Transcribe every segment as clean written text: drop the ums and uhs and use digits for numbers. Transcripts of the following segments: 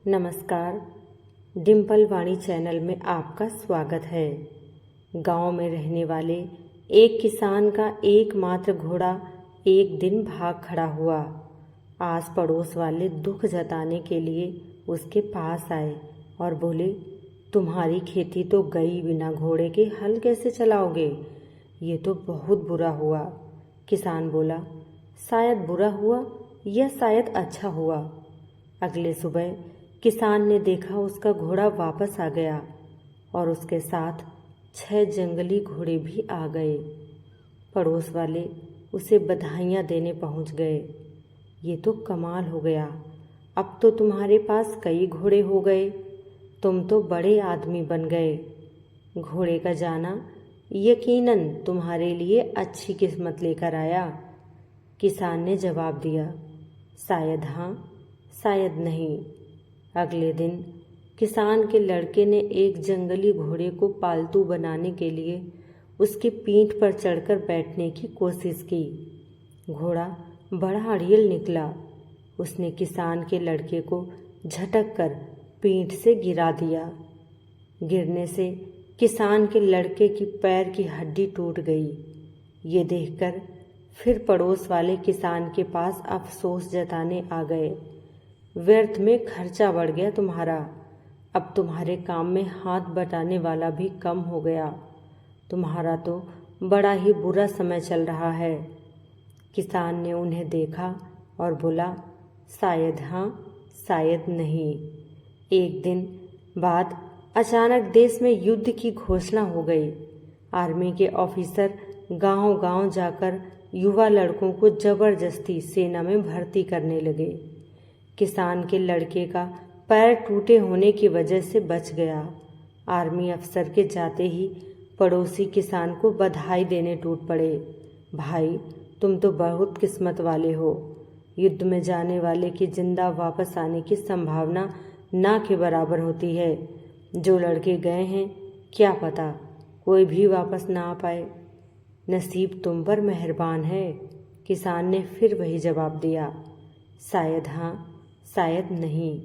नमस्कार। डिम्पल वाणी चैनल में आपका स्वागत है। गांव में रहने वाले एक किसान का एकमात्र घोड़ा एक दिन भाग खड़ा हुआ। आस पड़ोस वाले दुख जताने के लिए उसके पास आए और बोले, तुम्हारी खेती तो गई, बिना घोड़े के हल कैसे चलाओगे? ये तो बहुत बुरा हुआ। किसान बोला, शायद बुरा हुआ या शायद अच्छा हुआ। अगले सुबह किसान ने देखा उसका घोड़ा वापस आ गया और उसके साथ 6 जंगली घोड़े भी आ गए। पड़ोस वाले उसे बधाइयाँ देने पहुँच गए। ये तो कमाल हो गया, अब तो तुम्हारे पास कई घोड़े हो गए, तुम तो बड़े आदमी बन गए। घोड़े का जाना यकीनन तुम्हारे लिए अच्छी किस्मत लेकर आया। किसान ने जवाब दिया, शायद हाँ, शायद नहीं। अगले दिन किसान के लड़के ने एक जंगली घोड़े को पालतू बनाने के लिए उसकी पीठ पर चढ़कर बैठने की कोशिश की। घोड़ा बड़ा अड़ियल निकला। उसने किसान के लड़के को झटक कर पीठ से गिरा दिया। गिरने से किसान के लड़के की पैर की हड्डी टूट गई। ये देखकर फिर पड़ोस वाले किसान के पास अफसोस जताने आ गए, व्यर्थ में खर्चा बढ़ गया तुम्हारा, अब तुम्हारे काम में हाथ बटाने वाला भी कम हो गया, तुम्हारा तो बड़ा ही बुरा समय चल रहा है। किसान ने उन्हें देखा और बोला, शायद हाँ, शायद नहीं। एक दिन बाद अचानक देश में युद्ध की घोषणा हो गई। आर्मी के ऑफिसर गांव-गांव जाकर युवा लड़कों को जबरदस्ती सेना में भर्ती करने लगे। किसान के लड़के का पैर टूटे होने की वजह से बच गया। आर्मी अफसर के जाते ही पड़ोसी किसान को बधाई देने टूट पड़े। भाई, तुम तो बहुत किस्मत वाले हो। युद्ध में जाने वाले की जिंदा वापस आने की संभावना ना के बराबर होती है। जो लड़के गए हैं, क्या पता कोई भी वापस ना आ पाए। नसीब तुम पर मेहरबान है। किसान ने फिर वही जवाब दिया, शायद हाँ, शायद नहीं।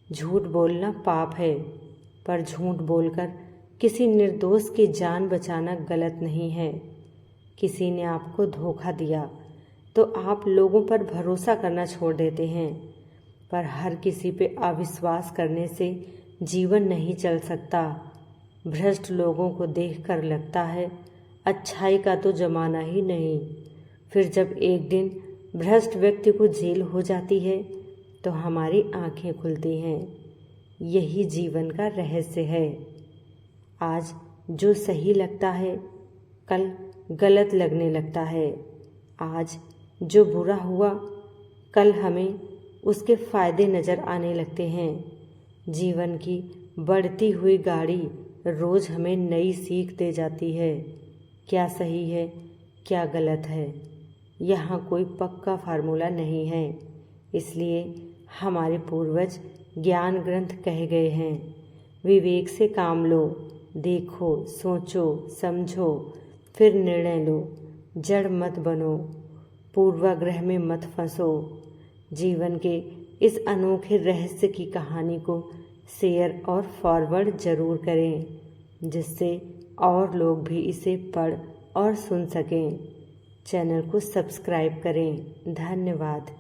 झूठ बोलना पाप है, पर झूठ बोलकर किसी निर्दोष की जान बचाना गलत नहीं है। किसी ने आपको धोखा दिया तो आप लोगों पर भरोसा करना छोड़ देते हैं, पर हर किसी पे अविश्वास करने से जीवन नहीं चल सकता। भ्रष्ट लोगों को देखकर लगता है अच्छाई का तो जमाना ही नहीं। फिर जब एक दिन भ्रष्ट व्यक्ति को जेल हो जाती है तो हमारी आंखें खुलती हैं। यही जीवन का रहस्य है। आज जो सही लगता है, कल गलत लगने लगता है। आज जो बुरा हुआ, कल हमें उसके फायदे नज़र आने लगते हैं। जीवन की बढ़ती हुई गाड़ी रोज़ हमें नई सीख दे जाती है। क्या सही है, क्या गलत है, यहाँ कोई पक्का फार्मूला नहीं है। इसलिए हमारे पूर्वज ज्ञान ग्रंथ कह गए हैं, विवेक से काम लो, देखो, सोचो, समझो, फिर निर्णय लो। जड़ मत बनो, पूर्वाग्रह में मत फंसो। जीवन के इस अनोखे रहस्य की कहानी को शेयर और फॉरवर्ड ज़रूर करें, जिससे और लोग भी इसे पढ़ और सुन सकें। चैनल को सब्सक्राइब करें। धन्यवाद।